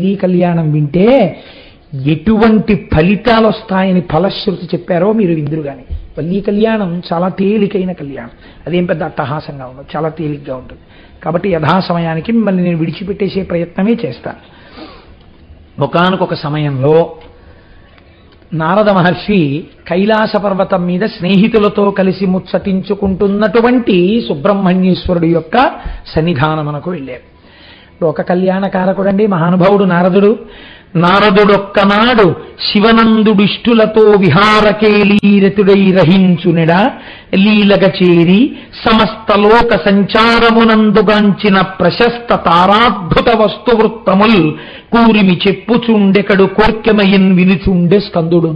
ఈ కళ్యాణం వింటే ఎటువంటి ఫలితాలు వస్తాయని ఫలశ్రుతి చెప్పారో మీరు విందురు కానీ. వల్లీ కళ్యాణం చాలా తేలికైన కళ్యాణం, అదేం పెద్ద అట్టహాసంగా ఉండదు, చాలా తేలిగ్గా ఉంటుంది. కాబట్టి యథాసమయానికి మిమ్మల్ని నేను విడిచిపెట్టేసే ప్రయత్నమే చేస్తాను. ఒకానొక సమయంలో నారద మహర్షి కైలాస పర్వతం మీద స్నేహితులతో కలిసి ముచ్చటించుకుంటున్నటువంటి సుబ్రహ్మణ్యేశ్వరుడు యొక్క సన్నిధానమునకు వెళ్ళారు. లోక కళ్యాణకారకుడండి మహానుభావుడు నారదుడు. నారదుడొక్కనాడు శివనందుడిష్టులతో విహారకేలీరతుడై రహించునిడ లీలగ చేరి సమస్త లోక సంచారమునందుగాంచిన ప్రశస్త తారాద్భుత వస్తువృత్తముల్ కూరిమి చెప్పుచుండెకడు కోర్కెమయన్ వినుచుండె స్కందుడు.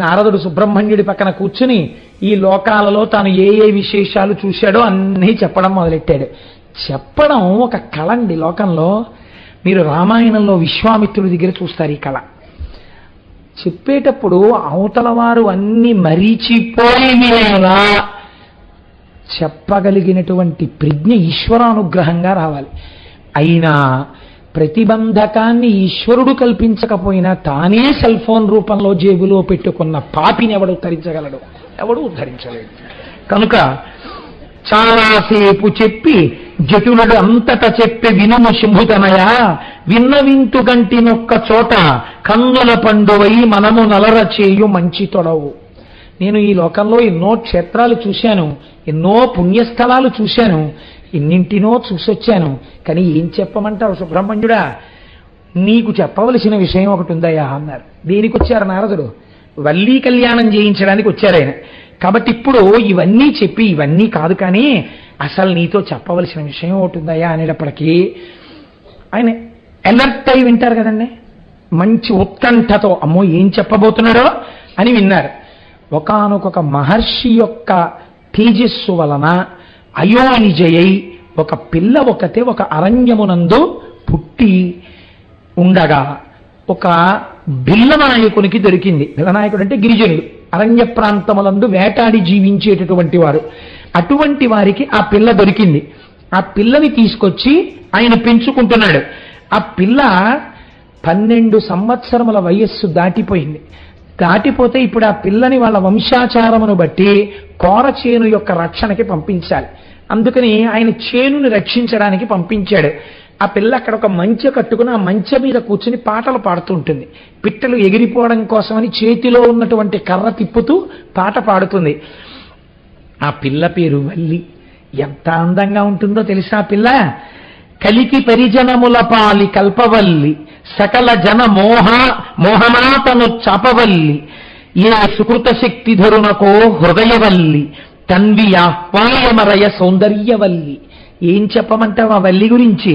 నారదుడు సుబ్రహ్మణ్యుడి పక్కన కూర్చుని ఈ లోకాలలో తాను ఏ ఏ విశేషాలు చూశాడో అన్నీ చెప్పడం మొదలెట్టాడు. చెప్పడం ఒక కళ అండి. లోకంలో మీరు రామాయణంలో విశ్వామిత్రుడి దగ్గర చూస్తారు ఈ కళ. చెప్పేటప్పుడు అవతల వారు అన్ని మరీచిపోయేలా చెప్పగలిగినటువంటి ప్రజ్ఞ ఈశ్వరానుగ్రహంగా రావాలి. అయినా ప్రతిబంధకాన్ని ఈశ్వరుడు కల్పించకపోయినా తానే సెల్ ఫోన్ రూపంలో జేబులో పెట్టుకున్న పాపిని ఎవడు ఉద్ధరించగలడు? ఎవడు ఉద్ధరించలేడు. కనుక చాలాసేపు చెప్పి జటునుడు అంతట చెప్పి వినుము శంభుతనయ విన్నవింతు గంటినొక్క చోట కన్నుల పండువై మనము నలర చేయు మంచి తొడవు. నేను ఈ లోకంలో ఎన్నో క్షేత్రాలు చూశాను, ఎన్నో పుణ్యస్థలాలు చూశాను, ఎన్నింటినో చూసొచ్చాను. కానీ ఏం చెప్పమంటావు సుబ్రహ్మణ్యుడా? నీకు చెప్పవలసిన విషయం ఒకటి ఉందయ్యా అన్నారు. దేనికి వచ్చారు నారదుడు? వల్లీ కళ్యాణం చేయించడానికి వచ్చారు ఆయన. కాబట్టి ఇప్పుడు ఇవన్నీ చెప్పి ఇవన్నీ కాదు, కానీ అసలు నీతో చెప్పవలసిన విషయం ఒకటి ఉందయ్యా అనేటప్పటికీ ఆయన అలర్ట్ అయి వింటారు కదండి. మంచి ఉత్కంఠతో అమ్మో ఏం చెప్పబోతున్నాడో అని విన్నారు. ఒకానొక మహర్షి యొక్క తేజస్సు వలన అయోనిజయై ఒక పిల్ల ఒకతే ఒక అరణ్యమునందు పుట్టి ఉండగా ఒక బిల్లనాయకునికి దొరికింది. బిల్లనాయకుడు అంటే గిరిజనుడు, అరణ్య ప్రాంతములందు వేటాడి జీవించేటటువంటి వారు. అటువంటి వారికి ఆ పిల్ల దొరికింది. ఆ పిల్లని తీసుకొచ్చి ఆయన పెంచుకుంటున్నాడు. ఆ పిల్ల 12 సంవత్సరముల వయస్సు దాటిపోయింది. దాటిపోతే ఇప్పుడు ఆ పిల్లని వాళ్ళ వంశాచారమును బట్టి కోర చేను యొక్క రక్షణకి పంపించాలి. అందుకని ఆయన చేనుని రక్షించడానికి పంపించాడు. ఆ పిల్ల అక్కడ ఒక మంచె కట్టుకుని ఆ మంచె మీద కూర్చుని పాటలు పాడుతూ ఉంటుంది. పిట్టలు ఎగిరిపోవడం కోసమని చేతిలో ఉన్నటువంటి కర్ర తిప్పుతూ పాట పాడుతుంది. ఆ పిల్ల పేరు వల్లి. ఎంత అందంగా ఉంటుందో తెలుసా ఆ పిల్ల? కలికి పరిజనముల పాలి కల్పవల్లి సకల జన మోహనాతను చాపవల్లి ఏ సుకృత శక్తి ధరునకో హృదయవల్లి తన్వి ఆహ్వాయమరయ సౌందర్యవల్లి. ఏం చెప్పమంటావు ఆ వల్లి గురించి?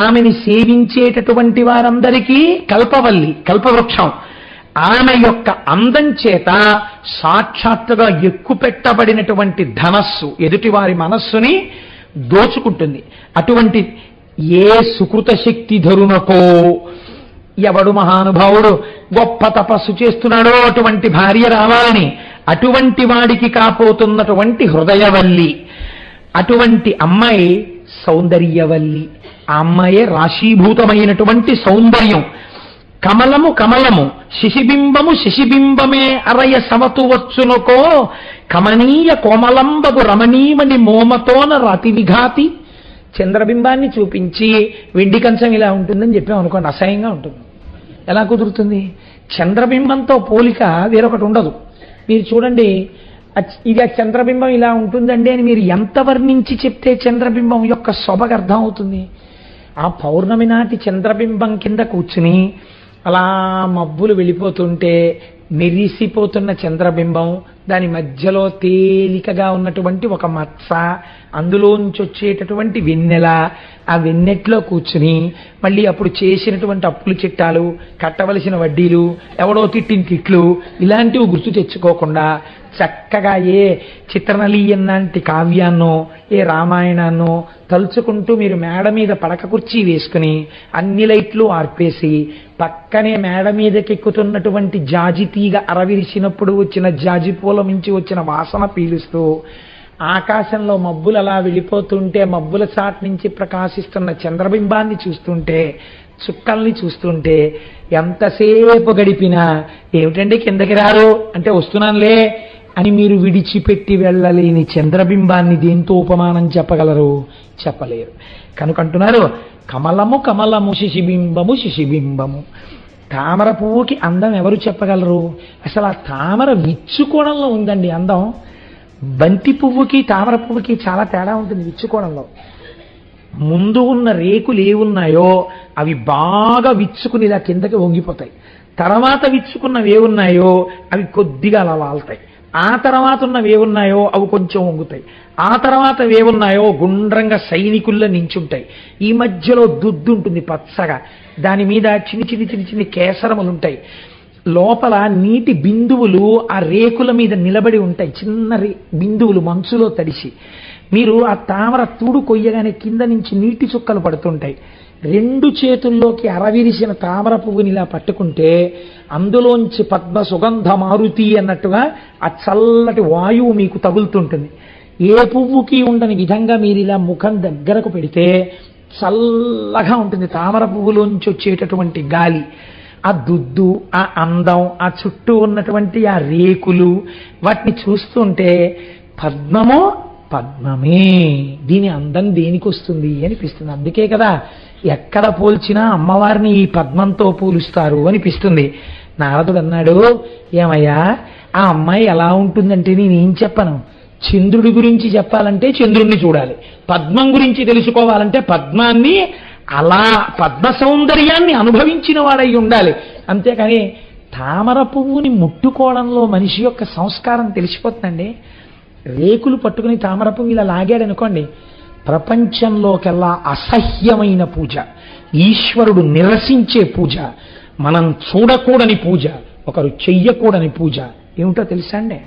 ఆమెని సేవించేటటువంటి వారందరికీ కల్పవల్లి, కల్పవృక్షం. ఆమె యొక్క అందం చేత సాక్షాత్తుగా ఎక్కుపెట్టబడినటువంటి ధనస్సు ఎదుటివారి మనస్సుని దోచుకుంటుంది. అటువంటి ఏ సుకృత శక్తి ధరునకో, ఎవడు మహానుభావుడు గొప్ప తపస్సు చేస్తున్నాడో అటువంటి భార్య రావాలని, అటువంటి వాడికి కాపోతున్నటువంటి హృదయవల్లి, అటువంటి అమ్మాయి సౌందర్యవల్లి. ఆ అమ్మాయే రాశీభూతమైనటువంటి సౌందర్యం. కమలము కమలము శిశిబింబము శిశిబింబమే అరయ సమతు వచ్చునుకో కమనీయ కోమలంబగు రమణీమణి మోమతోన రాతి విఘాతి. చంద్రబింబాన్ని చూపించి వెండి కంచం ఇలా ఉంటుందని చెప్పాం అనుకోండి, అసహ్యంగా ఉంటుంది. ఎలా కుదురుతుంది? చంద్రబింబంతో పోలిక వేరొకటి ఉండదు. మీరు చూడండి, ఇది ఆ చంద్రబింబం ఇలా ఉంటుందండి అని మీరు ఎంత వర్ణించి చెప్తే చంద్రబింబం యొక్క శోభకు అర్థం అవుతుంది. ఆ పౌర్ణమి నాటి చంద్రబింబం కింద కూర్చుని అలా మబ్బులు వెళ్ళిపోతుంటే మెరిసిపోతున్న చంద్రబింబం, దాని మధ్యలో తేలికగా ఉన్నటువంటి ఒక మత్స, అందులోంచి వచ్చేటటువంటి వెన్నెల, ఆ వెన్నెట్లో కూర్చుని మళ్ళీ అప్పుడు చేసినటువంటి అప్పులు చిట్టాలు, కట్టవలసిన వడ్డీలు, ఎవడో తిట్టిన తిట్లు, ఇలాంటివి గుర్తు తెచ్చుకోకుండా చక్కగా ఏ చిత్రనలీయం లాంటి కావ్యాన్నో ఏ రామాయణాన్నో తలుచుకుంటూ మీరు మేడ మీద పడక కుర్చీ వేసుకుని అన్ని లైట్లు ఆర్పేసి పక్కనే మేడ మీదకి ఎక్కుతున్నటువంటి జాజి తీగ అరవిరిసినప్పుడు వచ్చిన జాజి పూల నుంచి వచ్చిన వాసన పీలుస్తూ ఆకాశంలో మబ్బులు అలా వెళ్ళిపోతుంటే మబ్బుల చాటు నుంచి ప్రకాశిస్తున్న చంద్రబింబాన్ని చూస్తుంటే, చుక్కల్ని చూస్తుంటే ఎంతసేపు గడిపినా ఏమిటండి కిందకి రారు అంటే వస్తున్నానులే అని మీరు విడిచిపెట్టి వెళ్ళలేని చంద్రబింబాన్ని దేంతో ఉపమానం చెప్పగలరు? చెప్పలేరు. కనుకంటున్నారు కమలము కమలము శిశిబింబము శిశిబింబము. తామర పువ్వుకి అందం ఎవరు చెప్పగలరు? అసలు ఆ తామర విచ్చుకోవడంలో ఉందండి అందం. బంతి పువ్వుకి తామర పువ్వుకి చాలా తేడా ఉంటుంది విచ్చుకోవడంలో. ముందు ఉన్న రేకులు ఏవున్నాయో అవి బాగా విచ్చుకుని ఇలా కిందకి వంగిపోతాయి. తర్వాత విచ్చుకున్నవి ఏవున్నాయో అవి కొద్దిగా అలా వాళ్తాయి. ఆ తర్వాత ఉన్నవి ఏవున్నాయో అవి కొంచెం వంగుతాయి. ఆ తర్వాత ఏవున్నాయో గుండ్రంగా సైనికుల్లో నించుంటాయి. ఈ మధ్యలో దుద్దు ఉంటుంది పచ్చగా, దాని మీద చిన్ని చిన్ని చిన్ని చిన్ని కేసరములు ఉంటాయి. లోపల నీటి బిందువులు ఆ రేకుల మీద నిలబడి ఉంటాయి, చిన్న బిందువులు మంచులో తడిసి. మీరు ఆ తామర తూడు కొయ్యగానే కింద నుంచి నీటి చుక్కలు పడుతుంటాయి. రెండు చేతుల్లోకి అరవిరిసిన తామర పువ్వుని ఇలా పట్టుకుంటే అందులోంచి పద్మ సుగంధ మారుతి అన్నట్టుగా ఆ చల్లటి వాయువు మీకు తగులుతుంటుంది. ఏ పువ్వుకి ఉండని విధంగా మీరు ఇలా ముఖం దగ్గరకు పెడితే చల్లగా ఉంటుంది తామర పువ్వులోంచి వచ్చేటటువంటి గాలి. ఆ దుద్దు, ఆ అందం, ఆ చుట్టూ ఉన్నటువంటి ఆ రేకులు, వాటిని చూస్తుంటే పద్మమో పద్మమే, దీని అందం దేనికి వస్తుంది అనిపిస్తుంది. అందుకే కదా ఎక్కడ పోల్చినా అమ్మవారిని ఈ పద్మంతో పోలుస్తారు అనిపిస్తుంది. నారదుడు అన్నాడు, ఏమయ్యా ఆ అమ్మాయి ఎలా ఉంటుందంటే నేనేం చెప్పను. చంద్రుడి గురించి చెప్పాలంటే చంద్రుణ్ణి చూడాలి, పద్మం గురించి తెలుసుకోవాలంటే పద్మాన్ని అలా పద్మ సౌందర్యాన్ని అనుభవించిన వాడై ఉండాలి. అంతేకాని తామర పువ్వుని ముట్టుకోవడంలో మనిషి యొక్క సంస్కారం తెలిసిపోతుందండి. రేకులు పట్టుకుని తామర పువ్వు ఇలా లాగాడనుకోండి, ప్రపంచంలోకెల్లా అసహ్యమైన పూజ, ఈశ్వరుడు నిరసించే పూజ, మనం చూడకూడని పూజ, ఒకరు చెయ్యకూడని పూజ ఏమిటో తెలుసా అండి?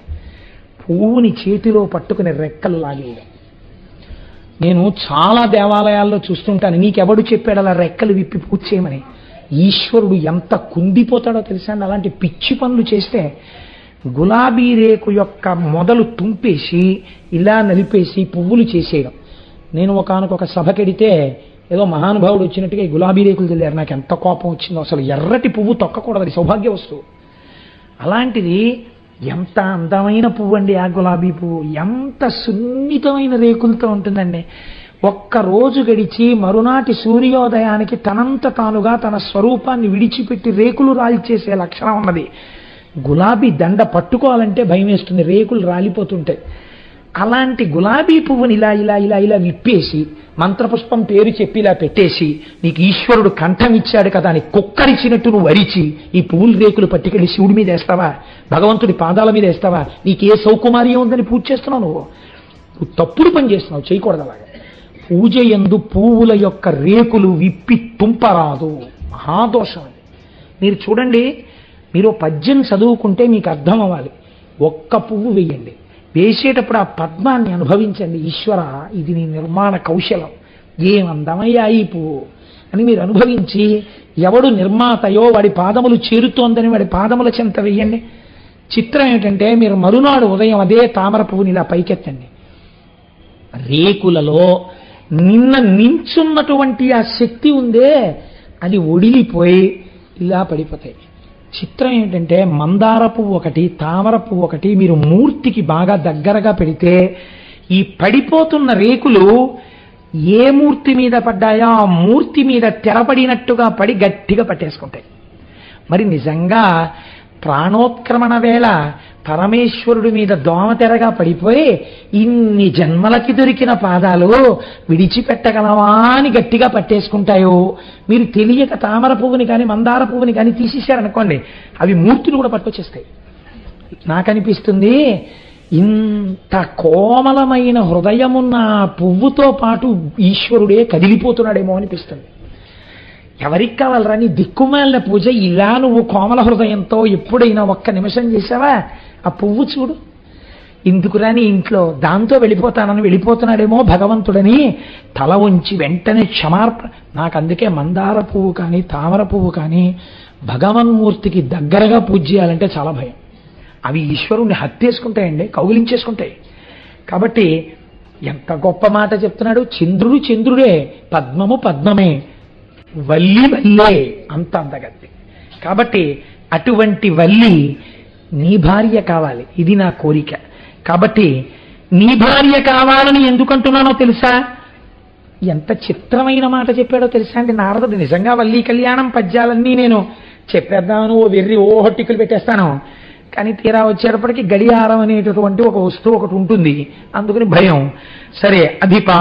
పువ్వుని చేతిలో పట్టుకుని రెక్కలు లాగేయడం. నేను చాలా దేవాలయాల్లో చూస్తుంటాను, నీకెవడు చెప్పాడు అలా రెక్కలు విప్పి పూజ చేయమని? ఈశ్వరుడు ఎంత కుందిపోతాడో తెలుసా అండి అలాంటి పిచ్చి పనులు చేస్తే. గులాబీ రేకు యొక్క మొదలు తుంపేసి ఇలా నలిపేసి పువ్వులు చేసేయడం. నేను ఒకానొక సభకెడితే ఏదో మహానుభావుడు వచ్చినట్టుగా ఈ గులాబీ రేకులు తెలియారు. నాకు ఎంత కోపం వచ్చిందో. అసలు ఎర్రటి పువ్వు తొక్కకూడదు, అది సౌభాగ్య వస్తువు. అలాంటిది ఎంత అందమైన పువ్వు అండి ఆ గులాబీ పువ్వు, ఎంత సున్నితమైన రేకులతో ఉంటుందండి. ఒక్కరోజు గడిచి మరునాటి సూర్యోదయానికి తనంత తానుగా తన స్వరూపాన్ని విడిచిపెట్టి రేకులు రాల్చేసే లక్షణం ఉన్నది. గులాబీ దండ పట్టుకోవాలంటే భయం వేస్తుంది, రేకులు రాలిపోతుంటాయి. అలాంటి గులాబీ పువ్వుని ఇలా ఇలా ఇలా ఇలా విప్పేసి మంత్రపుష్పం పేరు చెప్పి ఇలా పెట్టేసి నీకు ఈశ్వరుడు కంఠం ఇచ్చాడు కదా అని కుక్కరిచ్చినట్టు నువ్వు వరిచి ఈ పువ్వుల రేకులు పట్టుకెళ్ళి శివుడి మీద వేస్తావా, భగవంతుడి పాదాల మీద వేస్తావా? నీకు ఏ సౌకుమార్యం ఉందని పూజ చేస్తున్నావు? నువ్వు తప్పుడు పని చేస్తున్నావు, చేయకూడదు అలాగా. పూజ యందు పువ్వుల యొక్క రేకులు విప్పి తుంపరాదు, మహాదోషం అది. మీరు చూడండి, మీరు పద్యం చదువుకుంటే మీకు అర్థం అవ్వాలి. ఒక్క పువ్వు వేయండి, వేసేటప్పుడు ఆ పద్మాన్ని అనుభవించండి. ఈశ్వర, ఇది నీ నిర్మాణ కౌశలం, ఏం అందమయ్యా ఈ పువ్వు అని మీరు అనుభవించి ఎవడు నిర్మాతయో వాడి పాదములు చేరుతోందని వాడి పాదముల చెంత వేయండి. చిత్రం ఏమిటంటే మీరు మరునాడు ఉదయం అదే తామర పువ్వుని ఇలా పైకెత్తండి, రేకులలో నిన్న నించున్నటువంటి ఆ శక్తి ఉందే అది ఒడిలిపోయి ఇలా పడిపోతాయి. చిత్రం ఏంటంటే మందార పువ్వు ఒకటి, తామర పువ్వు ఒకటి మీరు మూర్తికి బాగా దగ్గరగా పెడితే ఈ పడిపోతున్న రేకులు ఏ మూర్తి మీద పడ్డాయో ఆ మూర్తి మీద తెరపడినట్టుగా పడి గట్టిగా పట్టేసుకుంటాయి. మరి నిజంగా ప్రాణోత్క్రమణ వేళ పరమేశ్వరుడి మీద దోమతెరగా పడిపోయి ఇన్ని జన్మలకి దొరికిన పాదాలు విడిచిపెట్టగలవా అని గట్టిగా పట్టేసుకుంటాయో. మీరు తెలియక తామర పువ్వుని కానీ మందార పువ్వుని కానీ తీసేశారనుకోండి, అవి మూర్తులు కూడా పట్టుకొచ్చేస్తాయి. నాకనిపిస్తుంది ఇంత కోమలమైన హృదయమున్న పువ్వుతో పాటు ఈశ్వరుడే కదిలిపోతున్నాడేమో అనిపిస్తుంది. ఎవరికి కావాలరా నీ దిక్కుమాలిన పూజ? ఇలా నువ్వు కోమల హృదయంతో ఎప్పుడైనా ఒక్క నిమిషం చేసావా? ఆ పువ్వు చూడు, ఇందుకురా నీ ఇంట్లో దాంతో వెళ్ళిపోతానని వెళ్ళిపోతున్నాడేమో భగవంతుడని తల ఉంచి వెంటనే క్షమార్పణ. నాకు అందుకే మందార పువ్వు కానీ తామర పువ్వు కానీ భగవన్మూర్తికి దగ్గరగా పూజ చేయాలంటే చాలా భయం. అవి ఈశ్వరుణ్ణి హత్యేసుకుంటాయండి, కౌగిలించేసుకుంటాయి. కాబట్టి ఎంత గొప్ప మాట చెప్తున్నాడు. చంద్రుడు చంద్రుడే, పద్మము పద్మమే, వల్లి వల్లే, అంత అందగత్తి. కాబట్టి అటువంటి వల్లి నీ భార్య కావాలి, ఇది నా కోరిక. కాబట్టి నీ భార్య కావాలని ఎందుకంటున్నానో తెలుసా? ఎంత చిత్రమైన మాట చెప్పాడో తెలుసా అండి నారదుడు. నిజంగా వల్లి కళ్యాణం పద్యాలన్నీ నేను చెప్పేద్దామని ఓ వెర్రి హొట్టికలు పెట్టేస్తాను, కానీ తీరా వచ్చేటప్పటికి గడియారం అనేటటువంటి ఒక వస్తువు ఒకటి ఉంటుంది, అందుకని భయం. సరే, అధిపా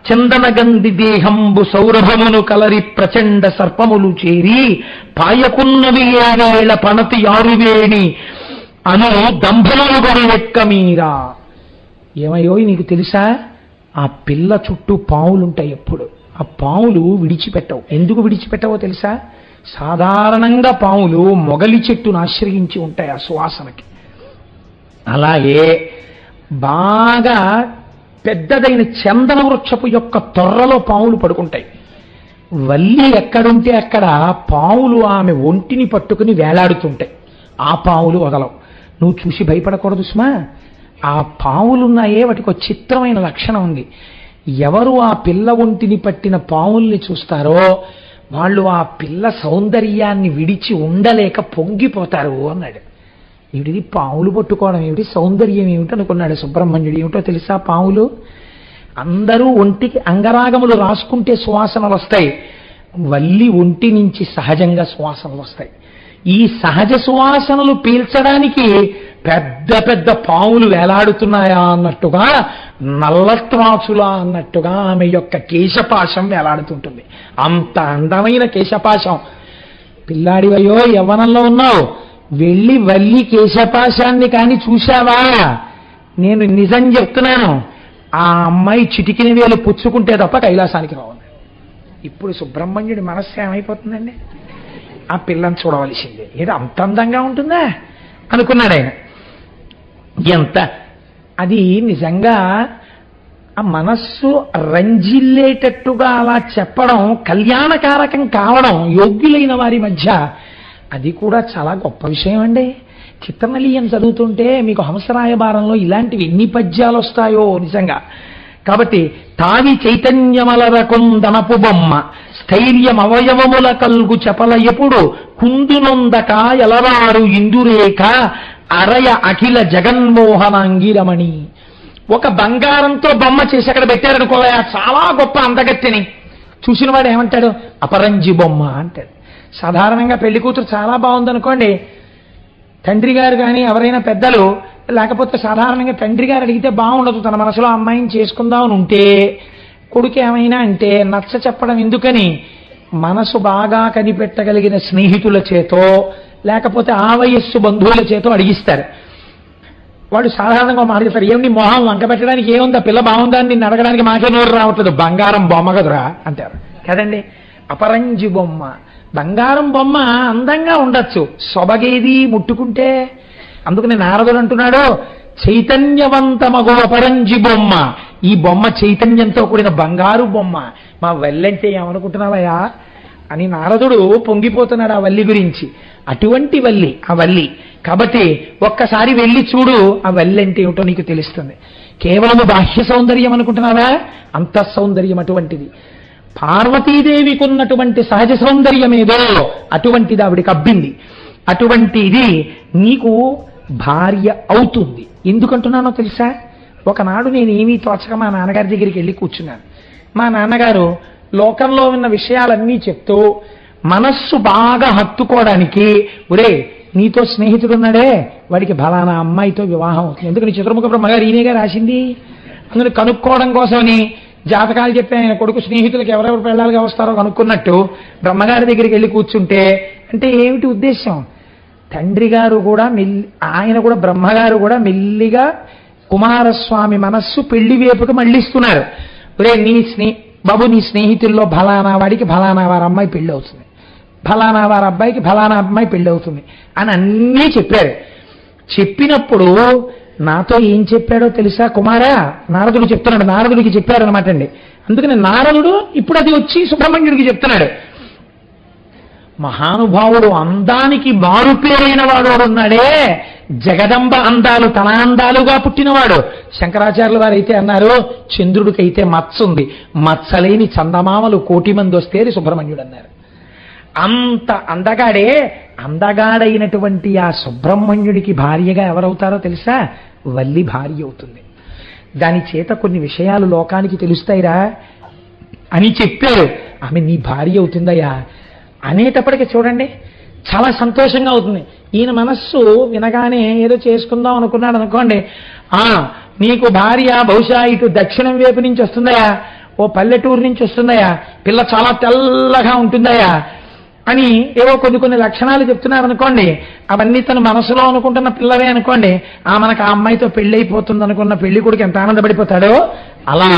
చందనగంధి దేహంబు సౌరభమును కలరి ప్రచండ సర్పములు చేరి పాయకున్నవి ఏవేళ పనతి యారువేణి అను దంభములు గొడవెక్క మీరా. ఏమయ్యో నీకు తెలుసా, ఆ పిల్ల చుట్టూ పావులుంటాయి ఎప్పుడు. ఆ పావులు విడిచిపెట్టవు. ఎందుకు విడిచిపెట్టవో తెలుసా? సాధారణంగా పావులు మొగలి చెట్టును ఆశ్రయించి ఉంటాయి ఆ సువాసనకి. అలాగే బాగా పెద్దదైన చందన వృక్షపు యొక్క తొర్రలో పావులు పడుకుంటాయి. వల్లి ఎక్కడుంటే అక్కడ పావులు ఆమె ఒంటిని పట్టుకుని వేలాడుతుంటాయి. ఆ పావులు వదలవు. నువ్వు చూసి భయపడకూడదు సుమా. ఆ పావులున్నాయే వాటికి ఒక చిత్రమైన లక్షణం ఉంది. ఎవరు ఆ పిల్ల ఒంటిని పట్టిన పావుల్ని చూస్తారో వాళ్ళు ఆ పిల్ల సౌందర్యాన్ని విడిచి ఉండలేక పొంగిపోతారు అన్నాడు. ఏమిటిది పావులు పట్టుకోవడం ఏమిటి, సౌందర్యం ఏమిటి అనుకున్నాడు సుబ్రహ్మణ్యుడు. ఏమిటో తెలుసా, పావులు అందరూ ఒంటికి అంగరాగములు రాసుకుంటే సువాసనలు వస్తాయి, వల్లి ఒంటి నుంచి సహజంగా సువాసనలు వస్తాయి. ఈ సహజ సువాసనలు పీల్చడానికి పెద్ద పెద్ద పావులు వేలాడుతున్నాయా అన్నట్టుగా, నల్లత్రాచులా అన్నట్టుగా ఆమె యొక్క కేశపాశం వేలాడుతుంటుంది. అంత అందమైన కేశపాశం. పిల్లాడివయ్యో యవ్వనంలో ఉన్నావు, వెళ్ళి వల్లి కేశపాశాన్ని కానీ చూశావా? నేను నిజం చెప్తున్నాను, ఆ అమ్మాయి చిటికిన వేలు పుచ్చుకుంటే తప్ప కైలాసానికి రావాలి. ఇప్పుడు సుబ్రహ్మణ్యుడి మనస్సు ఏమైపోతుందండి, ఆ పిల్లని చూడవలసిందే. ఏదో అంత అందంగా ఉంటుందా అనుకున్నాడు ఆయన. ఎంత అది నిజంగా ఆ మనస్సు రంజిల్లేటట్టుగా అలా చెప్పడం, కళ్యాణకారకం కావడం యోగ్యులైన వారి మధ్య, అది కూడా చాలా గొప్ప విషయం అండి. చిత్రనలీయం చదువుతుంటే మీకు హంసరాయబారంలో ఇలాంటివి ఎన్ని పద్యాలు వస్తాయో నిజంగా. కాబట్టి తావి చైతన్యమలరకుందనపు బొమ్మ స్థైర్యం అవయవముల కల్గు చెప్పల ఎప్పుడు కుందునొందక ఎలరారు ఇందురేఖ అరయ అఖిల జగన్మోహనాంగిరమణి. ఒక బంగారంతో బొమ్మ చేసి అక్కడ పెట్టారనుకోవా, చాలా గొప్ప అందగత్తెని చూసిన వాడు ఏమంటాడు, అపరంజి బొమ్మ అంటాడు. సాధారణంగా పెళ్లి కూతురు చాలా బాగుందనుకోండి, తండ్రి గారు కానీ ఎవరైనా పెద్దలు, లేకపోతే సాధారణంగా తండ్రి గారు అడిగితే బాగుండదు, తన మనసులో అమ్మాయిని చేసుకుందామని ఉంటే కొడుకు ఏమైనా అంటే నచ్చ చెప్పడం ఎందుకని, మనసు బాగా కనిపెట్టగలిగిన స్నేహితుల చేతో లేకపోతే ఆ వయస్సు బంధువుల చేతో అడిగిస్తారు. వాడు సాధారణంగా మాట్లాడతారు, ఏమి మొహం వంక పెట్టడానికి ఏముందా, పిల్ల బాగుందా అని నిన్ను అడగడానికి మాకే నోరు రావట్లేదు, బంగారం బొమ్మ కదురా అంటారు కదండి. అపరంజి బొమ్మ, బంగారం బొమ్మ అందంగా ఉండొచ్చు, సొబగేది ముట్టుకుంటే. అందుకని నారదుడు అంటున్నాడు, చైతన్యవంతమగు అపరంజి బొమ్మ, ఈ బొమ్మ చైతన్యంతో కూడిన బంగారు బొమ్మ, మా వల్లంటే ఏమనుకుంటున్నావయ్యా అని నారదుడు పొంగిపోతున్నాడు ఆ వల్లి గురించి. అటువంటి వల్లి ఆ వల్లి. కాబట్టి ఒక్కసారి వెళ్ళి చూడు, ఆ వల్లి అంటే ఏమిటో నీకు తెలుస్తుంది. కేవలము బాహ్య సౌందర్యం అనుకుంటున్నావా, అంతః సౌందర్యం అటువంటిది. పార్వతీదేవికి ఉన్నటువంటి సహజ సౌందర్యం ఏదో అటువంటిది ఆవిడికి అబ్బింది. అటువంటిది నీకు భార్య అవుతుంది. ఎందుకంటున్నానో తెలుసా, ఒకనాడు నేను ఏమీ తోచక మా నాన్నగారి దగ్గరికి వెళ్ళి కూర్చున్నాను. మా నాన్నగారు లోకంలో ఉన్న విషయాలన్నీ చెప్తూ మనస్సు బాగా హత్తుకోవడానికి, ఒరే నీతో స్నేహితుడున్నాడే వాడికి ఫలానా అమ్మాయితో వివాహం అవుతుంది, ఎందుకని చతుర్ముఖ బ్రహ్మగారు ఈయనగా రాసింది, అందుకని కనుక్కోవడం కోసమని జాతకాలు చెప్పి ఆయన కొడుకు స్నేహితులకు ఎవరెవరు పెళ్ళాలుగా వస్తారో కనుక్కున్నట్టు బ్రహ్మగారి దగ్గరికి వెళ్ళి కూర్చుంటే, అంటే ఏమిటి ఉద్దేశం, తండ్రి గారు కూడా ఆయన కూడా బ్రహ్మగారు కూడా మెల్లిగా కుమారస్వామి మనస్సు పెళ్లి వైపుకి మళ్ళిస్తున్నారు. ఒరే బాబు నీ స్నేహితుల్లో ఫలానా వాడికి ఫలానా వారి అమ్మాయి పెళ్లి అవుతుంది, ఫలానా వారి అబ్బాయికి ఫలానా అమ్మాయి పెళ్లి అవుతుంది అని అన్నీ చెప్పారు. చెప్పినప్పుడు నాతో ఏం చెప్పాడో తెలుసా కుమారా, నారదుడు చెప్తున్నాడు, నారదుడికి చెప్పారనమాట అండి. అందుకని నారదుడు ఇప్పుడు అది వచ్చి సుబ్రహ్మణ్యుడికి చెప్తున్నాడు. మహానుభావుడు అందానికి మారుపేరైన వాడు ఉన్నాడే, జగదంబ అందాలు తన అందాలుగా పుట్టినవాడు. శంకరాచార్యుల వారు అయితే అన్నారు, చంద్రుడికైతే మచ్చ ఉంది, మచ్చలేని చందమామలు 1,000,000 మంది వస్తే సుబ్రహ్మణ్యుడు అన్నారు. అంత అందగాడే. అందగాడైనటువంటి ఆ సుబ్రహ్మణ్యుడికి భార్యగా ఎవరవుతారో తెలుసా? వల్లి భార్య అవుతుంది. దాని చేత కొన్ని విషయాలు లోకానికి తెలుస్తాయిరా అని చెప్పారు. ఆమె నీ భార్య అవుతుందయ్యా అనేటప్పటికీ చూడండి చాలా సంతోషంగా అవుతుంది. ఈయన మనస్సు వినగానే ఏదో చేసుకుందాం అనుకున్నాడు అనుకోండి, నీకు భార్య బహుశా ఇటు దక్షిణం వైపు నుంచి వస్తుందయా, ఓ పల్లెటూరు నుంచి వస్తుందయా, పిల్ల చాలా తెల్లగా ఉంటుందయా అని ఏవో కొన్ని లక్షణాలు చెప్తున్నారు అనుకోండి. అవన్నీ తన మనసులో అనుకుంటున్న పిల్లవే అనుకోండి. మనకు ఆ అమ్మాయితో పెళ్లి అయిపోతుంది అనుకున్న పెళ్లి కొడుకు ఎంత ఆనందపడిపోతాడో అలా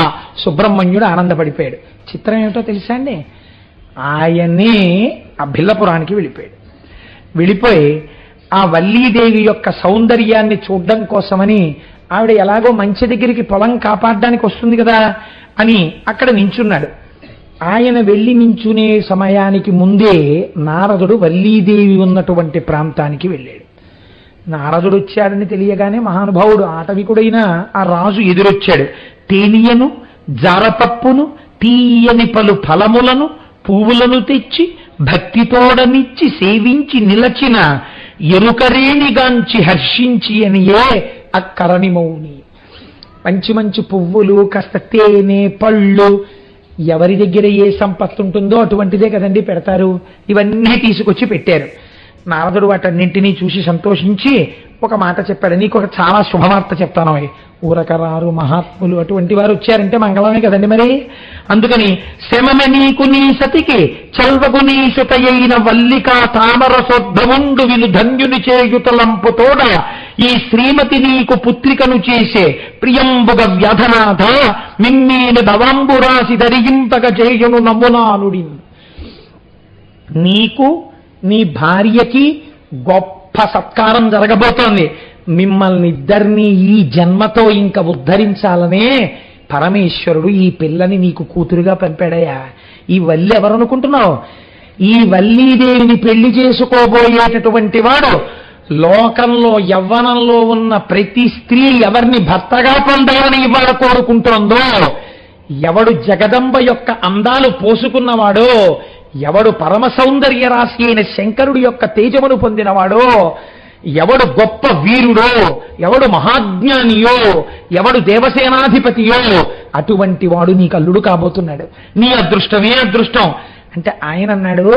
సుబ్రహ్మణ్యుడు ఆనందపడిపోయాడు. చిత్రం ఏమిటో తెలుసా అండి, ఆయన్ని ఆ భిల్లపురానికి వెళ్ళిపోయి ఆ వల్లీదేవి యొక్క సౌందర్యాన్ని చూడడం కోసమని ఆవిడ ఎలాగో మంచి దగ్గరికి పొలం కాపాడడానికి వస్తుంది కదా అని అక్కడ నించున్నాడు. ఆయన వెళ్ళి నించునే సమయానికి ముందే నారదుడు వల్లీదేవి ఉన్నటువంటి ప్రాంతానికి వెళ్ళాడు. నారదుడు వచ్చాడని తెలియగానే మహానుభావుడు ఆటవికుడైన ఆ రాజు ఎదురొచ్చాడు. తేనియను జారపప్పును తీయని పలు ఫలములను పువ్వులను తెచ్చి భక్తితోడనిచ్చి సేవించి నిలచిన ఎరుకరేణిగాంచి హర్షించి అనియే అక్కరని మౌని. మంచి మంచి పువ్వులు, కాస్త తేనె, పళ్ళు, ఎవరి దగ్గర ఏ సంపత్తి ఉంటుందో అటువంటిదే కదండి పెడతారు. ఇవన్నీ తీసుకొచ్చి పెట్టారు. నారదుడు వాటన్నింటినీ చూసి సంతోషించి ఒక మాట చెప్పాడు, నీకు ఒక చాలా శుభవార్త చెప్తాను. ఊరకరారు మహాత్ములు అటువంటి వారు వచ్చారంటే మంగళమే కదండి మరి. అందుకని శమమ నీకు నీ సతికి చల్వగు నీ సుతయైన వల్లికా తామరసోద్భవుండు విను ధన్యుని చేయుతలంపు తోడ ఈ శ్రీమతి నీకు పుత్రికను చేసే ప్రియంబుగ వ్యధనాథ మిమ్మీన దవాంబురాసి ధరింపగ చేయును నమ్మునానుడి. నీకు నీ భార్యకి గొప్ప సత్కారం జరగబోతోంది. మిమ్మల్ని ఇద్దరినీ ఈ జన్మతో ఇంకా ఉద్ధరించాలనే పరమేశ్వరుడు ఈ పిల్లని నీకు కూతురుగా పంపాడయ్యా. ఈ వల్లి ఎవరనుకుంటున్నావు? ఈ వల్లీదేవిని పెళ్లి చేసుకోబోయేటటువంటి వాడు లోకంలో యవ్వనంలో ఉన్న ప్రతి స్త్రీ ఎవరిని భర్తగా పొందాలని ఇవాళ కోరుకుంటోందో, ఎవడు జగదంబ యొక్క అందాలు పోసుకున్నవాడో, ఎవడు పరమ సౌందర్య రాశి అయిన శంకరుడి యొక్క తేజమును పొందినవాడో, ఎవడు గొప్ప వీరుడో, ఎవడు మహాజ్ఞానియో, ఎవడు దేవసేనాధిపతియో అటువంటి వాడు నీకు అల్లుడు కాబోతున్నాడు. నీ అదృష్టమే అదృష్టం అంటే ఆయన అన్నాడు,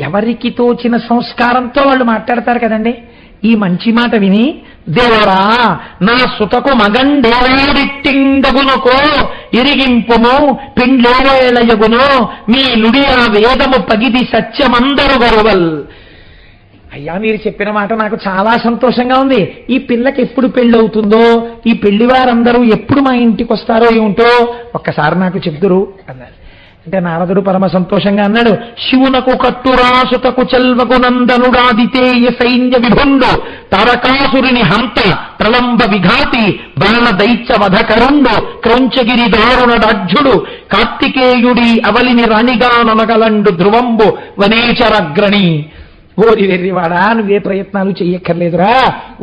ఎవరికి తోచిన సంస్కారంతో వాళ్ళు మాట్లాడతారు కదండి. ఈ మంచి మాట విని, దేవరా నా సుతకు మగండేడిట్టిండగునకో ఇరిగింపుము పిండ్లేళయగునో మీ నుడి ఆ వేదము పగిది సత్యమందరు గరువల్. అయ్యా మీరు చెప్పిన మాట నాకు చాలా సంతోషంగా ఉంది. ఈ పిల్లకి ఎప్పుడు పెళ్లి అవుతుందో, ఈ పెళ్లి వారందరూ ఎప్పుడు మా ఇంటికి వస్తారో ఏమిటో ఒక్కసారి నాకు చెప్తురు అన్నారు. అంటే నారదుడు పరమ సంతోషంగా అన్నాడు, శివునకు కట్టురాసుతకు చెల్వకు నందనుడాదితేయ సైన్య విభుండు తారకాసురుని హంత ప్రలంబ విఘాతి బాణ దైత్య వధకరుండు క్రౌంచగిరి దారుణడాఢ్యుడు కార్తికేయుడి అవలిని రాణిగా ననగలండు ధ్రువంబు వనేచరగ్రణి. ఓరి వెర్రివాడా, నువ్వే ప్రయత్నాలు చెయ్యక్కర్లేదురా,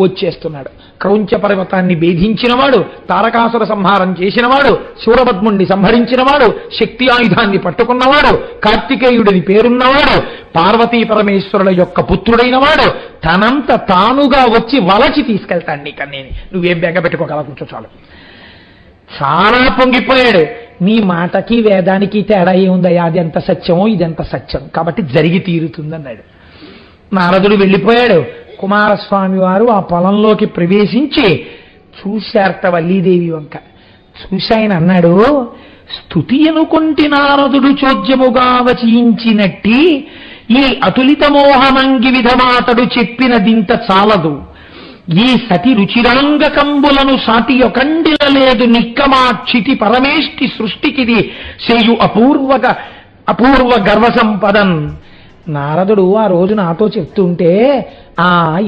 వచ్చేస్తున్నాడు. క్రౌంచ పర్వతాన్ని భేదించినవాడు, తారకాసుర సంహారం చేసినవాడు, శూరపద్ముణ్ణి సంహరించినవాడు, శక్తి ఆయుధాన్ని పట్టుకున్నవాడు, కార్తికేయుడిని పేరున్నవాడు, పార్వతీ పరమేశ్వరుల యొక్క పుత్రుడైనవాడు, తనంత తానుగా వచ్చి వలచి తీసుకెళ్తాడు నీ కన్నేని. నువ్వేం బెంగ పెట్టుకోగల, కూర్చో చాలు. చాలా పొంగిపోయాడు. నీ మాటకి వేదానికి తేడా ఏముందయ్యా, అది ఎంత సత్యమో ఇదెంత సత్యం, కాబట్టి జరిగి తీరుతుందన్నాడు. నారదుడు వెళ్ళిపోయాడు. కుమారస్వామి వారు ఆ పొలంలోకి ప్రవేశించి చూశారట వల్లీదేవి వంక. చూసి ఆయన అన్నాడు, స్తుతి అనుకొంటి నారదుడు చోద్యముగా వచించినట్టి ఈ అతులిత మోహనంగి విధమాతడు చెప్పినదింత చాలదు. ఈ సతి రుచిరాంగ కంబులను సాటి ఒకండిల లేదు నిక్కమాక్షితి పరమేష్టి సృష్టికిది చేయు అపూర్వ గర్వ సంపదన్. నారదుడు ఆ రోజు నాతో చెప్తుంటే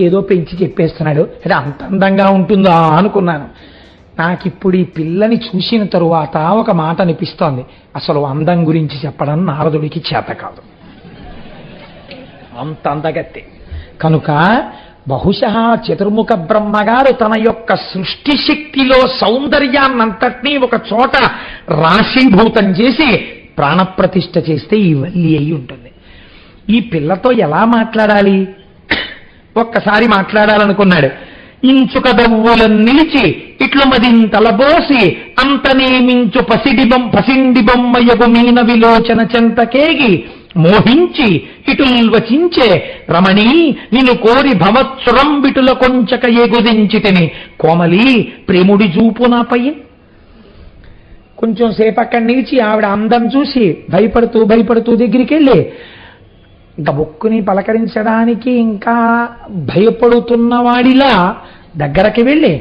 ఏదో పెంచి చెప్పేస్తున్నాడు, అంటే అంత అందంగా ఉంటుందా అనుకున్నాను. నాకిప్పుడు ఈ పిల్లని చూసిన తరువాత ఒక మాట అనిపిస్తోంది, అసలు అందం గురించి చెప్పడం నారదుడికి చేత కాదు. అంత అందగత్తే. కనుక బహుశः చతుర్ముఖ బ్రహ్మగారు తన యొక్క సృష్టి శక్తిలో సౌందర్యాన్నంతటినీ ఒక చోట రాశీభూతం చేసి ప్రాణప్రతిష్ఠ చేస్తే ఈ వల్లి అయి ఉంటుంది. ఈ పిల్లతో ఎలా మాట్లాడాలి? ఒక్కసారి మాట్లాడాలనుకున్నాడు. ఇంచుక దవ్వులను నిలిచి ఇట్లు మదింతలబోసి అంతనేమించు పసిండి బొమ్మయగు మీన విలోచన చెంతకేగి మోహించి ఇటుల్వచించే రమణీ నిన్ను కోరి భవత్సురంబిటుల కొంచక ఎగుదించితిని కోమలి ప్రేముడి చూపు నాపై. కొంచెం సేపు అక్కడ నిలిచి ఆవిడ అందం చూసి భయపడుతూ దగ్గరికి వెళ్ళి గబుక్కుని పలకరించడానికి ఇంకా భయపడుతున్నవాడిలా దగ్గరకి వెళ్ళి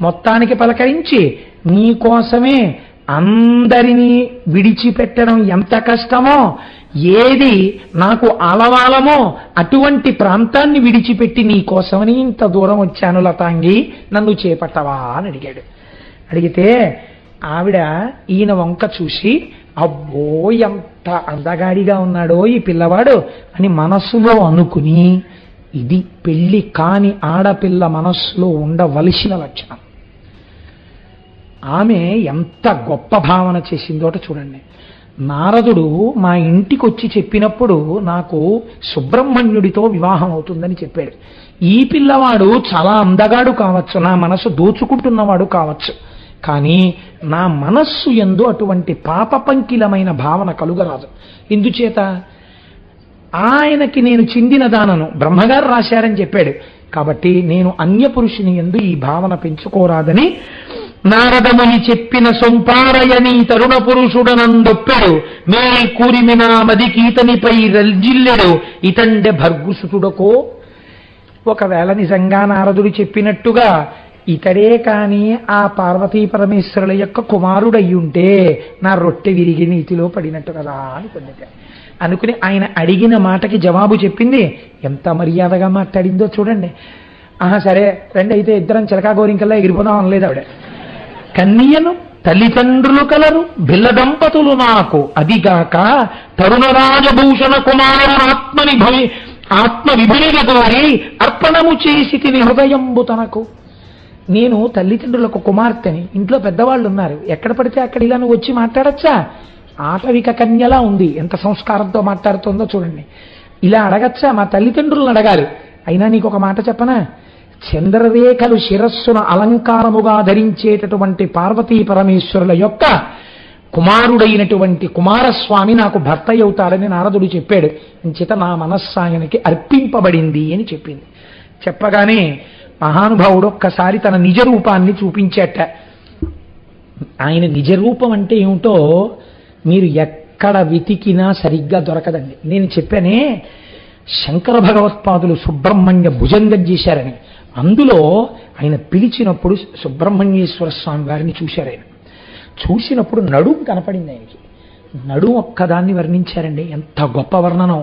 మొత్తానికి పలకరించి నీకోసమే అందరినీ విడిచిపెట్టడం ఎంత కష్టమో, ఏది నాకు ఆలవాలమో అటువంటి ప్రాంతాన్ని విడిచిపెట్టి నీకోసమని ఇంత దూరం వచ్చాను లతాంగి, నన్ను చేపట్టవా అని అడిగాడు. అడిగితే ఆవిడ ఈయన వంక చూసి అబ్బో ఎంత అందగాడిగా ఉన్నాడో ఈ పిల్లవాడు అని మనస్సులో అనుకుని, ఇది పెళ్లి కాని ఆడపిల్ల మనస్సులో ఉండవలసిన లక్షణం. ఆమె ఎంత గొప్ప భావన చేసిందోట చూడండి. నారదుడు మా ఇంటికి వచ్చి చెప్పినప్పుడు నాకు సుబ్రహ్మణ్యుడితో వివాహం అవుతుందని చెప్పాడు. ఈ పిల్లవాడు చాలా అందగాడు కావచ్చు, నా మనసు దోచుకుంటున్నవాడు కావచ్చు, కానీ నా మనస్సు యందు అటువంటి పాపపంకిలమైన భావన కలుగరాదు. ఎందుచేత ఆయనకి నేను చెందిన దానను బ్రహ్మగారు రాశారని చెప్పాడు కాబట్టి నేను అన్యపురుషుని యందు ఈ భావన పెంచుకోరాదని నారదముని చెప్పిన సొంపారయని తరుణ పురుషుడనందొప్పెడు మే కూరిమినా మదికీతనిపై రల్జిల్లెడు ఇతండె భర్గుసుతుడకో. ఒకవేళ నిజంగా నారదుడు చెప్పినట్టుగా ఇతడే కాని ఆ పార్వతీ పరమేశ్వరుల యొక్క కుమారుడయ్యుంటే నా రొట్టె విరిగి నీతిలో పడినట్టు కదా అనుకుని ఆయన అడిగిన మాటకి జవాబు చెప్పింది. ఎంత మర్యాదగా మాట్లాడిందో చూడండి. సరే రండి అయితే ఇద్దరం చిలకా గోరింకల్లా ఎగిరిపోదాం అనలేదు ఆవిడ. కన్యను తల్లిదండ్రులు కలరు బిల్ల దంపతులు నాకు, అదిగాక తరుణరాజభూషణ కుమారునాత్మని ఆత్మ విభునిగా కోరి అర్పణము చేసి తిని హృదయంబు తనకు. నేను తల్లిదండ్రులకు కుమార్తెని, ఇంట్లో పెద్దవాళ్ళు ఉన్నారు, ఎక్కడ పడితే అక్కడ ఇలా నువ్వు వచ్చి మాట్లాడచ్చా? ఆటవిక కన్యలా ఉంది, ఎంత సంస్కారంతో మాట్లాడుతుందో చూడండి. ఇలా అడగచ్చా? మా తల్లిదండ్రులను అడగాలి. అయినా నీకు ఒక మాట చెప్పనా? చంద్రరేఖలు శిరస్సున అలంకారముగా ధరించేటటువంటి పార్వతీ పరమేశ్వరుల యొక్క కుమారుడైనటువంటి కుమారస్వామి నాకు భర్త అవుతాడని నారదుడు చెప్పాడు. ఇంచేత నా మనస్సాయనకి అర్పింపబడింది అని చెప్పింది. చెప్పగానే మహానుభావుడు ఒక్కసారి తన నిజ రూపాన్ని చూపించేట. ఆయన నిజ రూపం అంటే ఏమిటో మీరు ఎక్కడ వెతికినా సరిగ్గా దొరకదండి. నేను చెప్పానే శంకర భగవత్పాదులు సుబ్రహ్మణ్య భుజంగం చేశారని, అందులో ఆయన పిలిచినప్పుడు సుబ్రహ్మణ్యేశ్వర స్వామి వారిని చూశారు. ఆయన చూసినప్పుడు నడుము కనపడింది ఆయనకి. నడుము ఒక్కదాన్ని వర్ణించారండి, ఎంత గొప్ప వర్ణనం.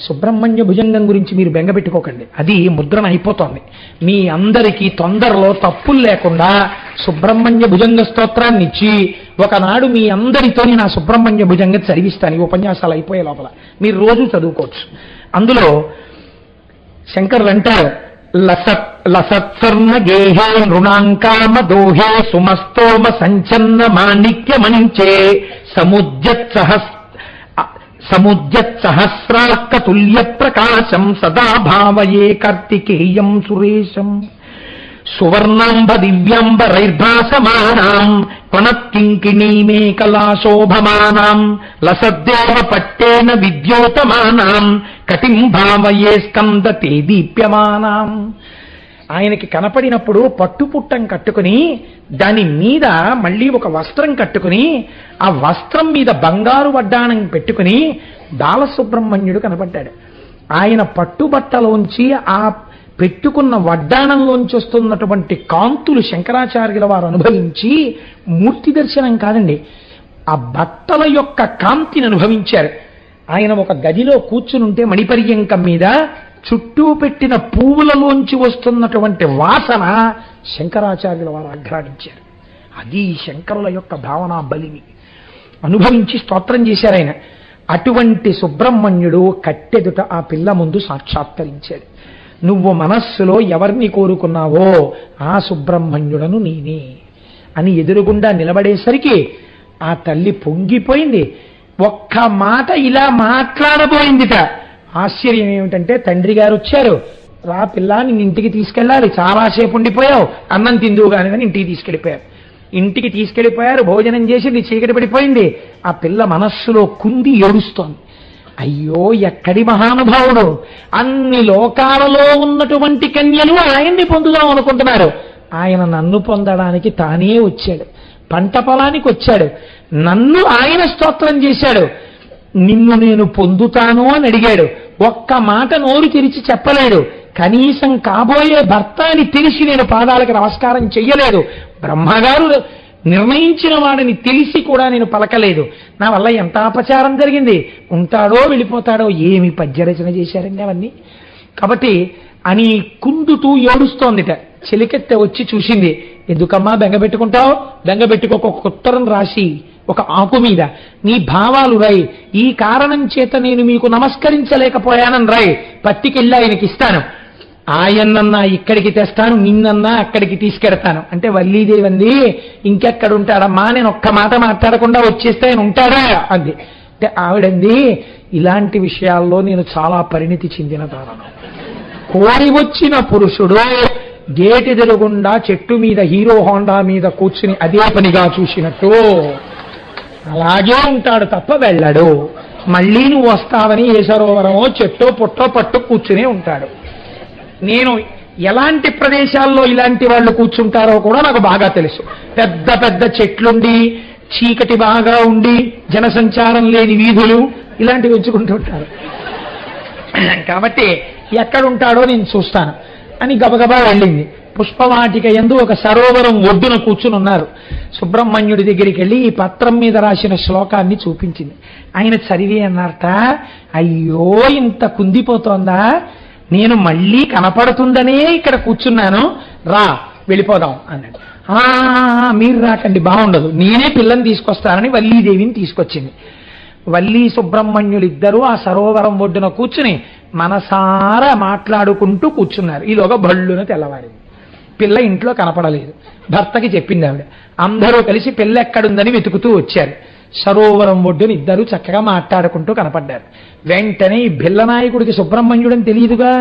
సుబ్రహ్మణ్య భుజంగం గురించి మీరు బెంగపెట్టుకోకండి, అది ముద్రణ అయిపోతోంది. మీ అందరికీ తొందరలో తప్పులు లేకుండా సుబ్రహ్మణ్య భుజంగ స్తోత్రాన్ని ఇచ్చి ఒకనాడు మీ అందరితోని నా సుబ్రహ్మణ్య భుజంగం చదివిస్తాను. ఈ ఉపన్యాసాలు అయిపోయే లోపల మీరు రోజు చదువుకోవచ్చు. అందులో శంకరులు అంటారు, లసత్సర్ణ గేహే నృణాంకామ దోహే సుమస్తోమ సంచన్న మాణిక్యమణించే సముద్యత్ సహస్రార్కతుల్య ప్రకాశం సదా భావయే కార్తికేయం సురేశం సువర్ణాంబ దివ్యాంబరైర్భాసమానాం పణత్కింకిణీమే కళాశోభమానాం లసద్దేవ పట్టేన విద్యోతమానాం కటిం భావయే స్కందతే దీప్యమానాం. ఆయనకి కనపడినప్పుడు పట్టుపుట్టం కట్టుకుని దాని మీద మళ్ళీ ఒక వస్త్రం కట్టుకుని ఆ వస్త్రం మీద బంగారు వడ్డాణం పెట్టుకుని బాలసుబ్రహ్మణ్యుడు కనపడ్డాడు. ఆయన పట్టుబట్టలోంచి ఆ పెట్టుకున్న వడ్డాణంలోంచి వస్తున్నటువంటి కాంతులు శంకరాచార్యుల వారు అనుభవించి మూర్తి దర్శనం కాదండి, ఆ బట్టల యొక్క కాంతిని అనుభవించారు. ఆయన ఒక గదిలో కూర్చునుంటే మణిపర్యంకం మీద చుట్టూ పెట్టిన పువ్వులలోంచి వస్తున్నటువంటి వాసన శంకరాచార్యుల వారు ఆఘ్రానించారు. అది శంకరుల యొక్క భావనా బలిని అనుభవించి స్తోత్రం చేశారు. ఆయన అటువంటి సుబ్రహ్మణ్యుడు కట్టెదుట ఆ పిల్ల ముందు సాక్షాత్కరించాడు. నువ్వు మనస్సులో ఎవరిని కోరుకున్నావో ఆ సుబ్రహ్మణ్యుడను నేనే అని ఎదురుగుండా నిలబడేసరికి ఆ తల్లి పొంగిపోయింది. ఒక్క మాట ఇలా మాట్లాడబోయిందిట. ఆశ్చర్యం ఏమిటంటే తండ్రి గారు వచ్చారు. రా పిల్ల, నిన్ను ఇంటికి తీసుకెళ్ళాలి, చాలాసేపు ఉండిపోయావు, అన్నం తిందువు కాని అని ఇంటికి తీసుకెళ్ళిపోయారు. ఇంటికి తీసుకెళ్ళిపోయారు, భోజనం చేసింది, చీకటి పడిపోయింది. ఆ పిల్ల మనస్సులో కుంది ఏడుస్తోంది. అయ్యో ఎక్కడి మహానుభావుడు, అన్ని లోకాలలో ఉన్నటువంటి కన్యలు ఆయన్ని పొందుదాం అనుకుంటున్నారు, ఆయన నన్ను పొందడానికి తానే వచ్చాడు, పంట పొలానికి వచ్చాడు, నన్ను ఆయన స్తోత్రం చేశాడు, నిన్ను నేను పొందుతాను అని అడిగాడు. ఒక్క మాట నోరు తెరిచి చెప్పలేడు. కనీసం కాబోయే భర్త అని తెలిసి నేను పాదాలకు నమస్కారం చెయ్యలేదు. బ్రహ్మగారు నిర్ణయించిన వాడిని తెలిసి కూడా నేను పలకలేదు. నా వల్ల ఎంత అపచారం జరిగింది. ఉంటాడో వెళ్ళిపోతాడో. ఏమి పద్యరచన చేశారండి అవన్నీ. కాబట్టి అని కుందుతూ ఏడుస్తోందిట. చెలికెత్త వచ్చి చూసింది. ఎందుకమ్మా బెంగపెట్టుకుంటావు? బెంగపెట్టుకోక ఒక ఉత్తరం రాసి ఒక ఆకు మీద నీ భావాలు రాయి. ఈ కారణం చేత నేను మీకు నమస్కరించలేకపోయానని రాయి. పత్తికెళ్ళి ఆయనకి ఇస్తాను. ఆయన్నన్నా ఇక్కడికి తెస్తాను, నిన్నన్నా అక్కడికి తీసుకెడతాను అంటే వల్లీదేవి అంది, ఇంకెక్కడుంటాడమ్మా, నేను ఒక్క మాట మాట్లాడకుండా వచ్చేస్తే ఆయన ఉంటాడా అంది. అంటే ఆవిడంది, ఇలాంటి విషయాల్లో నేను చాలా పరిణితి చెందిన దానను. కోరి వచ్చిన పురుషుడు గేటెదురుగుండా చెట్టు మీద హీరో హోండా మీద కూర్చుని అదే పనిగా చూసినట్టు అలాగే ఉంటాడు తప్ప వెళ్ళడు. మళ్ళీ నువ్వు వస్తావని ఏ సరోవరమో చెట్టో పుట్టో పట్టు కూర్చునే ఉంటాడు. నేను ఎలాంటి ప్రదేశాల్లో ఇలాంటి వాళ్ళు కూర్చుంటారో కూడా నాకు బాగా తెలుసు. పెద్ద పెద్ద చెట్లుండి, చీకటి బాగా ఉండి, జనసంచారం లేని వీధులు ఇలాంటివి ఉంచుకుంటుంటారు. కాబట్టి ఎక్కడుంటాడో నేను చూస్తాను అని గబగబా వెళ్ళింది. పుష్పవాటిక యందు ఒక సరోవరం ఒడ్డున కూర్చుని ఉన్నారు. సుబ్రహ్మణ్యుడి దగ్గరికి వెళ్ళి ఈ పత్రం మీద రాసిన శ్లోకాన్ని చూపించింది. ఆయన చదివి అన్నారట, అయ్యో ఇంత కుందిపోతోందా, నేను మళ్ళీ కనపడుతుందనే ఇక్కడ కూర్చున్నాను, రా వెళ్ళిపోదాం అన్నాడు. మీరు రాకండి, బాగుండదు, నేనే పిల్లని తీసుకొస్తానని వల్లీదేవిని తీసుకొచ్చింది. వల్లీ సుబ్రహ్మణ్యుడిద్దరూ ఆ సరోవరం ఒడ్డున కూర్చుని మనసారా మాట్లాడుకుంటూ కూర్చున్నారు. ఈలోగా భళ్ళున తెల్లవారింది. పిల్ల ఇంట్లో కనపడలేదు. భర్తకి చెప్పింది ఆవిడ. అందరూ కలిసి పిల్ల ఎక్కడుందని వెతుకుతూ వచ్చారు. సరోవరం ఒడ్డున ఇద్దరు చక్కగా మాట్లాడుకుంటూ కనపడ్డారు. వెంటనే ఈ బిల్లనాయకుడికి సుబ్రహ్మణ్యుడని తెలియదుగా,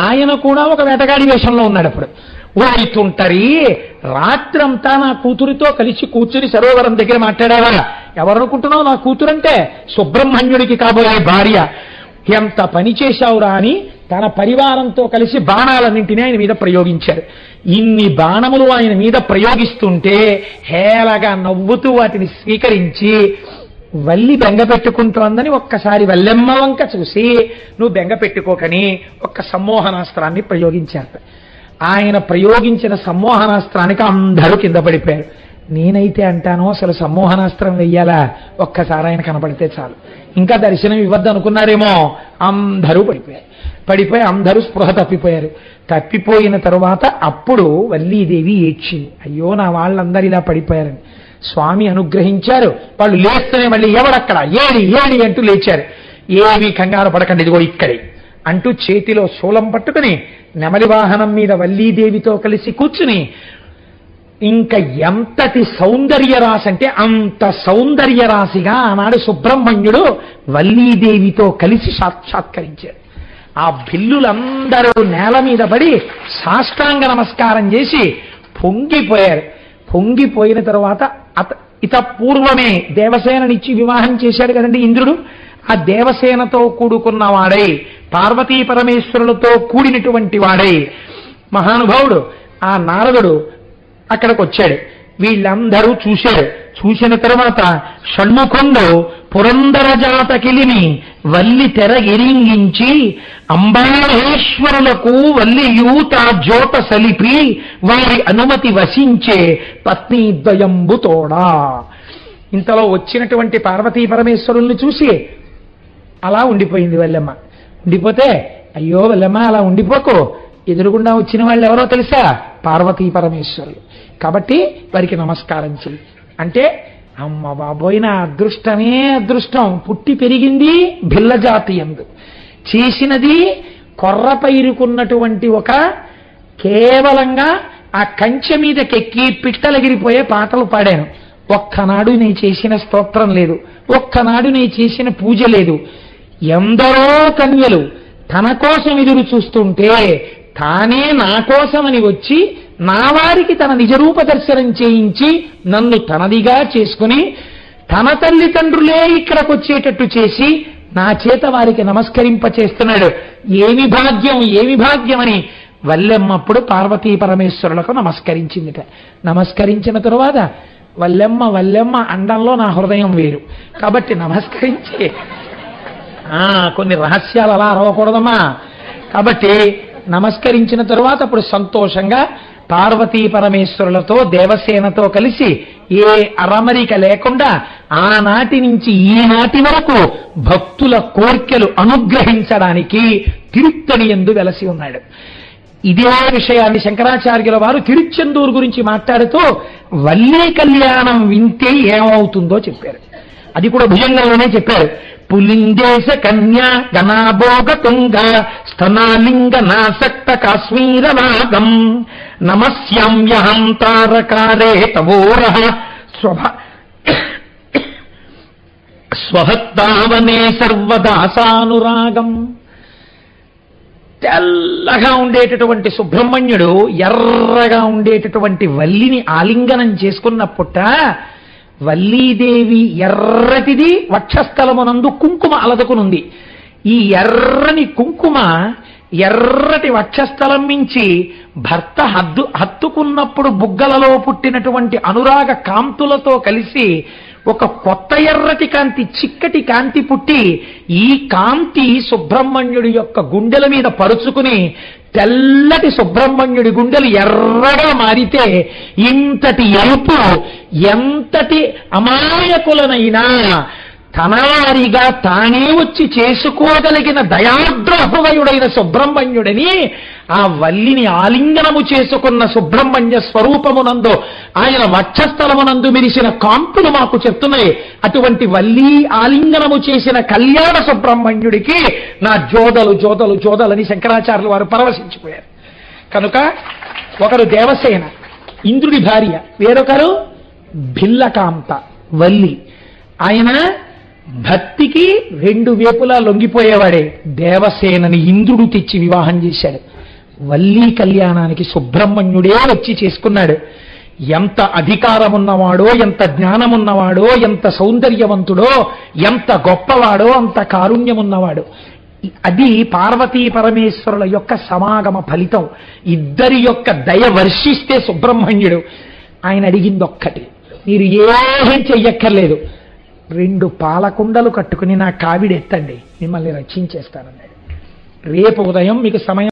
ఆయన కూడా ఒక వేటగాడి వేషంలో ఉన్నాడు. అప్పుడు ఓయితుంటరి, రాత్రంతా నా కూతురితో కలిసి కూర్చుని సరోవరం దగ్గర మాట్లాడావా? ఎవరనుకుంటున్నావు నా కూతురంటే? సుబ్రహ్మణ్యుడికి కాబోయే భార్య. ఎంత పని చేశావురా అని తన పరివారంతో కలిసి బాణాలన్నింటినీ ఆయన మీద ప్రయోగించారు. ఇన్ని బాణములు ఆయన మీద ప్రయోగిస్తుంటే హేళగా నవ్వుతూ వాటిని స్వీకరించి వల్లి బెంగ పెట్టుకుంటోందని ఒక్కసారి వల్లెమ్మ వంక చూసి నువ్వు బెంగ పెట్టుకోకని ఒక్క సమ్మోహనాస్త్రాన్ని ప్రయోగించారు. ఆయన ప్రయోగించిన సమ్మోహనాస్త్రానికి అందరూ కింద పడిపోయారు. నేనైతే అంటాను, అసలు సమ్మోహనాస్త్రం వెయ్యాలా? ఒక్కసారి ఆయన కనపడితే చాలు, ఇంకా దర్శనం ఇవ్వద్దు అనుకున్నారేమో. అందరూ పడిపోయి అందరూ స్పృహ తప్పిపోయారు. తప్పిపోయిన తరువాత అప్పుడు వల్లీదేవి ఏడ్చింది, అయ్యో నా వాళ్ళందరూ ఇలా పడిపోయారని. స్వామి అనుగ్రహించారు. వాళ్ళు లేస్తూనే మళ్ళీ ఎవడక్కడ, ఏడి ఏడి అంటూ లేచారు. ఏమీ కంగారు పడకండి, ఇదిగో ఇక్కడే అంటూ చేతిలో శూలం పట్టుకుని నెమలి వాహనం మీద వల్లీదేవితో కలిసి కూర్చుని, ఇంకా ఎంతటి సౌందర్య రాశి అంటే అంత సౌందర్య రాశిగా ఆనాడు సుబ్రహ్మణ్యుడు వల్లీదేవితో కలిసి సాక్షాత్కరించాడు. ఆ బిల్లులందరూ నేల మీద పడి సాష్టాంగ నమస్కారం చేసి పొంగిపోయారు. పొంగిపోయిన తరువాత ఇత పూర్వమే దేవసేననిచ్చి వివాహం చేశాడు కదండి ఇంద్రుడు. ఆ దేవసేనతో కూడుకున్న వాడై, పార్వతీ పరమేశ్వరులతో కూడినటువంటి వాడై మహానుభావుడు ఆ నారదుడు అక్కడికి వచ్చాడు. వీళ్ళందరూ చూశారు. చూసిన తర్వాత షణ్ముఖంలో పురందర జాతకిలిని వల్లి తెర ఎరింగించి అంబామహేశ్వరులకు వల్లియూత జోట సలిపి వారి అనుమతి వసించే పత్నీద్వయంబు తోడా. ఇంతలో వచ్చినటువంటి పార్వతీ పరమేశ్వరుల్ని చూసి అలా ఉండిపోయింది వల్లెమ్మ. ఉండిపోతే, అయ్యో వల్లెమ్మ అలా ఉండిపోకు, ఎదురుగుండా వచ్చిన వాళ్ళు ఎవరో తెలుసా? పార్వతీ పరమేశ్వరులు. కాబట్టి వారికి నమస్కారం చెయ్యి అంటే అమ్మ బాబోయ్, నా అదృష్టమే అదృష్టం. పుట్టి పెరిగింది భిల్లజాతి యందు, చేసినది కొర్ర పైరుకున్నటువంటి ఒక కేవలంగా ఆ కంచె మీదకెక్కి పిట్టలగిరిపోయే పాటలు పాడాను. ఒక్కనాడు నేను చేసిన స్తోత్రం లేదు, ఒక్కనాడు నేను చేసిన పూజ లేదు. ఎందరో కన్యలు తన కోసం ఎదురు చూస్తుంటే తానే నా కోసమని వచ్చి నా వారికి తన నిజరూప దర్శనం చేయించి నన్ను తనదిగా చేసుకుని తన తల్లిదండ్రులే ఇక్కడికి వచ్చేటట్టు చేసి నా చేత వారికి నమస్కరింప చేస్తున్నాడు. ఏమి భాగ్యం, ఏమి భాగ్యమని వల్లెమ్మప్పుడు పార్వతీ పరమేశ్వరులకు నమస్కరించిందిట. నమస్కరించిన తరువాత వల్లెమ్మ వల్లెమ్మ అండంలో నా హృదయం వేరు కాబట్టి నమస్కరించి కొన్ని రహస్యాలు అలా అరవకూడదమ్మా. కాబట్టి నమస్కరించిన తరువాత అప్పుడు సంతోషంగా పార్వతీ పరమేశ్వరులతో దేవసేనతో కలిసి ఏ అరమరిక లేకుండా ఆనాటి నుంచి ఈనాటి వరకు భక్తుల కోర్కెలు అనుగ్రహించడానికి తిరుత్తణి యందు వెలసి ఉన్నాడు. ఇదే విషయాన్ని శంకరాచార్యుల వారు తిరుచెందూరు గురించి మాట్లాడుతూ వల్లీ కళ్యాణం వింటే ఏమవుతుందో చెప్పారు. అది కూడా భుజంగంలోనే చెప్పారు. పులిందేశ కన్యా గణాభోగ తుంగ స్తనాలింగ నాసక్త కాశ్మీర నాగం నమస్యామ్యహం తారకారే తవోరః స్వహత్తావనే సర్వదాసానురాగం. తెల్లగా ఉండేటటువంటి సుబ్రహ్మణ్యుడు ఎర్రగా ఉండేటటువంటి వల్లిని ఆలింగనం చేసుకున్నప్పుట వల్లీదేవి ఎర్రటిది వక్షస్థలమునందు కుంకుమ అలదుకునుంది. ఈ ఎర్రని కుంకుమ ఎర్రటి వక్షస్థలం మించి భర్త హత్తుకున్నప్పుడు బుగ్గలలో పుట్టినటువంటి అనురాగ కాంతులతో కలిసి ఒక కొత్త ఎర్రటి కాంతి, చిక్కటి కాంతి పుట్టి ఈ కాంతి సుబ్రహ్మణ్యుడి యొక్క గుండెల మీద పరుచుకుని తెల్లటి సుబ్రహ్మణ్యుడి గుండెలు ఎర్రగా మారితే ఇంతటి ఎరుపు ఎంతటి అమాయకులనైనా తనవారిగా తానే వచ్చి చేసుకోగలిగిన దయాద్రహృదయుడైన సుబ్రహ్మణ్యుడిని ఆ వల్లిని ఆలింగనము చేసుకున్న సుబ్రహ్మణ్య స్వరూపమునందు ఆయన వక్షస్థలమునందు మెరిసిన కాంతులు మాకు చెప్తున్నాయి. అటువంటి వల్లి ఆలింగనము చేసిన కళ్యాణ సుబ్రహ్మణ్యుడికి నా జోదలు జోదలు జోదలని శంకరాచార్యుల వారు పరవశించిపోయారు. కనుక ఒకరు దేవసేన ఇంద్రుడి భార్య, వేరొకరు భిల్లకాంత వల్లి. ఆయన భక్తికి రెండు వేపులా లొంగిపోయేవాడే. దేవసేనని ఇంద్రుడు తెచ్చి వివాహం చేశాడు. వల్లీ కళ్యాణానికి సుబ్రహ్మణ్యుడే వచ్చి చేసుకున్నాడు. ఎంత అధికారమున్నవాడో, ఎంత జ్ఞానమున్నవాడో, ఎంత సౌందర్యవంతుడో, ఎంత గొప్పవాడో, అంత కారుణ్యమున్నవాడు. అది పార్వతీ పరమేశ్వరుల యొక్క సమాగమ ఫలితం. ఇద్దరి యొక్క దయ వర్షిస్తే సుబ్రహ్మణ్యుడు ఆయన అడిగింది ఒక్కటి, మీరు ఏం చెయ్యక్కర్లేదు, 2 పాలకుండలు కట్టుకుని నా కావిడెత్తండి, మిమ్మల్ని రక్షించేస్తానన్నాడు. రేపు ఉదయం మీకు సమయం